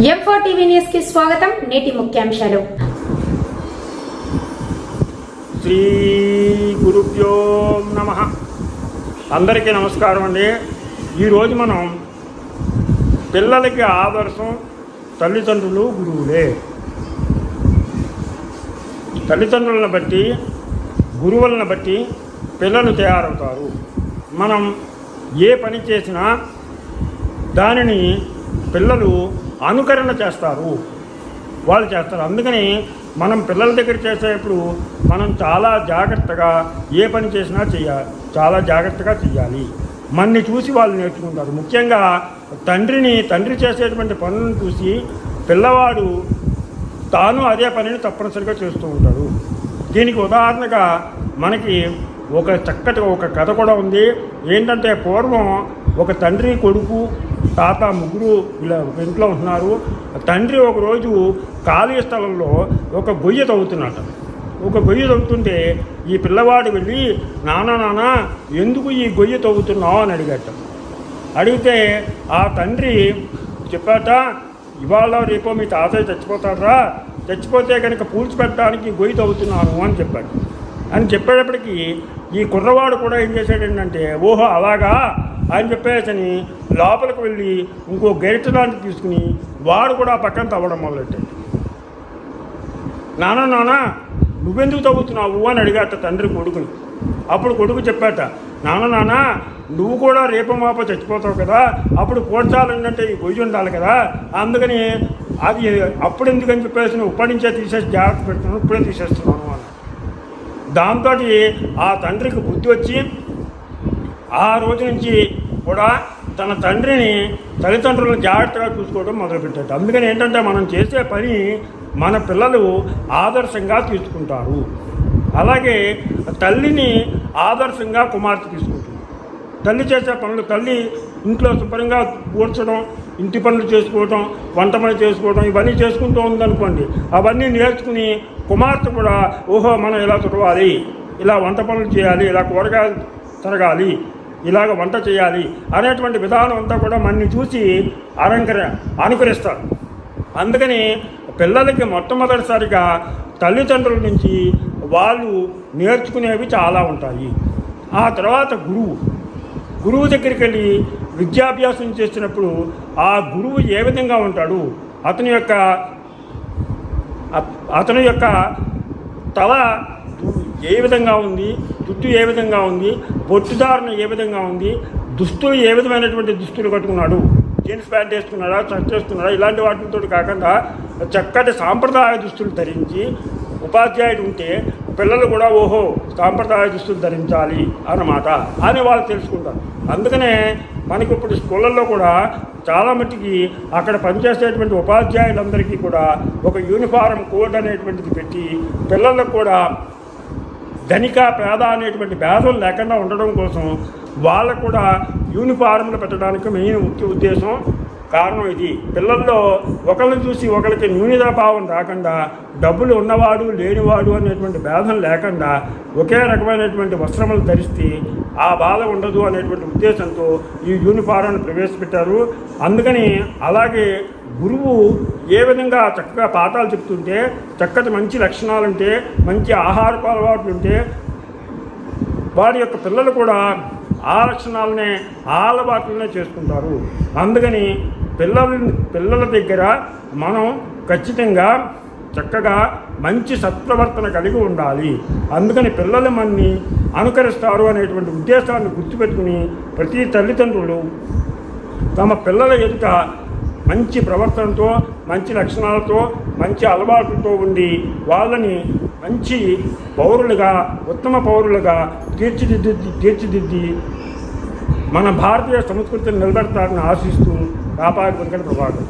M4 TV news కి స్వాగతం. నేటి ముఖ్యాంశాలు. శ్రీ గురుభ్యో నమః. అందరికీ నమస్కారం అండి. ఈరోజు మనం పిల్లలకి ఆదర్శం తల్లిదండ్రులు గురువులే. తల్లిదండ్రులను బట్టి గురువులను బట్టి పిల్లలు తయారవుతారు. మనం ఏ పని చేసినా దానిని పిల్లలు అనుకరణ చేస్తారు, వాళ్ళు చేస్తారు. అందుకని మనం పిల్లల దగ్గర చేసేటప్పుడు మనం చాలా జాగ్రత్తగా ఏ పని చేసినా చాలా జాగ్రత్తగా చేయాలి. మనని చూసి వాళ్ళు నేర్చుకుంటారు. ముఖ్యంగా తండ్రి చేసేటువంటి పనులను చూసి పిల్లవాడు తాను అదే పనిని తప్పనిసరిగా చేస్తూ ఉంటాడు. దీనికి ఉదాహరణగా మనకి ఒక కథ కూడా ఉంది. ఏంటంటే పూర్వం ఒక తండ్రి కొడుకు తాత ముగ్గురు ఇలా ఇంట్లో ఉంటున్నారు. తండ్రి ఒకరోజు ఖాళీ స్థలంలో ఒక గొయ్యి తవ్వుతున్నట్టు. ఒక గొయ్యి తవ్వుతుంటే ఈ పిల్లవాడు వెళ్ళి నాన్న ఎందుకు ఈ గొయ్యి తవ్వుతున్నావు అని అడిగితే ఆ తండ్రి చెప్పాట, ఇవాళ రేపో మీ తాతయ్య చచ్చిపోతే కనుక పూడ్చిపెట్టడానికి గొయ్యి తవ్వుతున్నాను అని చెప్పాడు. అని చెప్పేటప్పటికీ ఈ కుర్రవాడు కూడా ఏం చేశాడంటే, ఓహో అలాగా అని చెప్పేసి లోపలికి వెళ్ళి ఇంకో గెరిట లాంటి తీసుకుని వాడు కూడా పక్కన తవ్వడం మొదలెట్టాడు. నాన్న నువ్వెందుకు తవ్వుతున్నావు అని అడిగాట తండ్రి కొడుకుని. అప్పుడు కొడుకు చెప్పాట, నాన్న నువ్వు కూడా రేపమాప చచ్చిపోతావు కదా, అప్పుడు పోడ్చాలంటే ఈ గొయ్యి ఉండాలి కదా, అందుకని అది అప్పుడు ఎందుకని చెప్పేసి ఇప్పటి నుంచే తీసేసి జాగ్రత్త పెడుతున్నాను, ఇప్పుడే తీసేస్తున్నాను అని. దాంతో ఆ తండ్రికి బుద్ధి వచ్చి ఆ రోజు నుంచి కూడా తన తల్లిదండ్రులను జాగ్రత్తగా చూసుకోవడం మొదలుపెట్టాడు. అందుకని ఏంటంటే మనం చేసే పని మన పిల్లలు ఆదర్శంగా తీసుకుంటారు. అలాగే తల్లిని ఆదర్శంగా కుమార్తె తీసుకుంటుంది. తల్లి చేసే పనులు, తల్లి ఇంట్లో శుభ్రంగా కూర్చడం, ఇంటి పనులు చేసుకోవటం, వంట పని చేసుకోవడం, ఇవన్నీ చేసుకుంటూ ఉందనుకోండి. అవన్నీ నేర్చుకుని కుమార్తె కూడా ఓహో మనం ఇలా తుడవాలి, ఇలా వంట పనులు చేయాలి, ఇలా కూరగాయలు తరగాలి, ఇలాగ వంట చేయాలి అనేటువంటి విధానం అంతా కూడా మనని చూసి అనుకరిస్తారు. అందుకని పిల్లలకి మొట్టమొదటిసారిగా తల్లిదండ్రుల నుంచి వాళ్ళు నేర్చుకునేవి చాలా ఉంటాయి. ఆ తర్వాత గురువు దగ్గరికి వెళ్ళి విద్యాభ్యాసం చేసినప్పుడు ఆ గురువు ఏ విధంగా ఉంటాడు, అతని యొక్క తల ఏ విధంగా ఉంది, జుట్టు ఏ విధంగా ఉంది, బొట్టుదారణ ఏ విధంగా ఉంది, దుస్తులు ఏ విధమైనటువంటి దుస్తులు కట్టుకున్నాడు, జీన్స్ ప్యాంట్ వేసుకున్నాడా, షర్ట్ వేసుకున్నాడా, ఇలాంటి వాటితో కాకుండా చక్కటి సాంప్రదాయ దుస్తులు ధరించి ఉపాధ్యాయుడు ఉంటే పిల్లలు కూడా ఓహో సాంప్రదాయ దుస్తులు ధరించాలి అన్నమాట అని వాళ్ళు తెలుసుకుంటారు. అందుకనే మనకి ఇప్పుడు స్కూళ్ళల్లో కూడా చాలా మట్టికి అక్కడ పనిచేసేటువంటి ఉపాధ్యాయులందరికీ కూడా ఒక యూనిఫారం కోడ్ అనేటువంటిది పెట్టి పిల్లలకు కూడా ధనిక పేద అనేటువంటి భేదం లేకుండా ఉండడం కోసం వాళ్ళకు కూడా యూనిఫారంలు పెట్టడానికి ముఖ్య ఉద్దేశం కారణం ఇది. పిల్లల్లో ఒకరిని చూసి ఒకరికి న్యూనతాభావం రాకుండా, డబ్బులు ఉన్నవాడు లేనివాడు అనేటువంటి భేదం లేకుండా ఒకే రకమైనటువంటి వస్త్రములు ధరిస్తే ఆ బాధ ఉండదు అనేటువంటి ఉద్దేశంతో ఈ యూనిఫారాన్ని ప్రవేశపెట్టారు. అందుకని అలాగే గురువు ఏ విధంగా చక్కగా పాఠాలు చెప్తుంటే, చక్కటి మంచి లక్షణాలుంటే, మంచి ఆహారపు అలవాట్లు ఉంటే వారి యొక్క పిల్లలు కూడా ఆ లక్షణాలనే ఆ అలవాట్లనే చేసుకుంటారు. అందుకని పిల్లల దగ్గర మనం ఖచ్చితంగా చక్కగా మంచి సత్ప్రవర్తన కలిగి ఉండాలి. అందుకని పిల్లలు మనని అనుకరిస్తారు అనేటువంటి ఉద్దేశాన్ని గుర్తుపెట్టుకుని ప్రతి తల్లిదండ్రులు తమ పిల్లల ఎదుట మంచి ప్రవర్తనతో, మంచి లక్షణాలతో, మంచి అలవాట్లతో ఉండి వాళ్ళని మంచి పౌరులుగా, ఉత్తమ పౌరులుగా తీర్చిదిద్ది మన భారతీయ సంస్కృతిని నిలబెడతారని ఆశిస్తూ కాపాడు వెంకట ప్రభాకర్.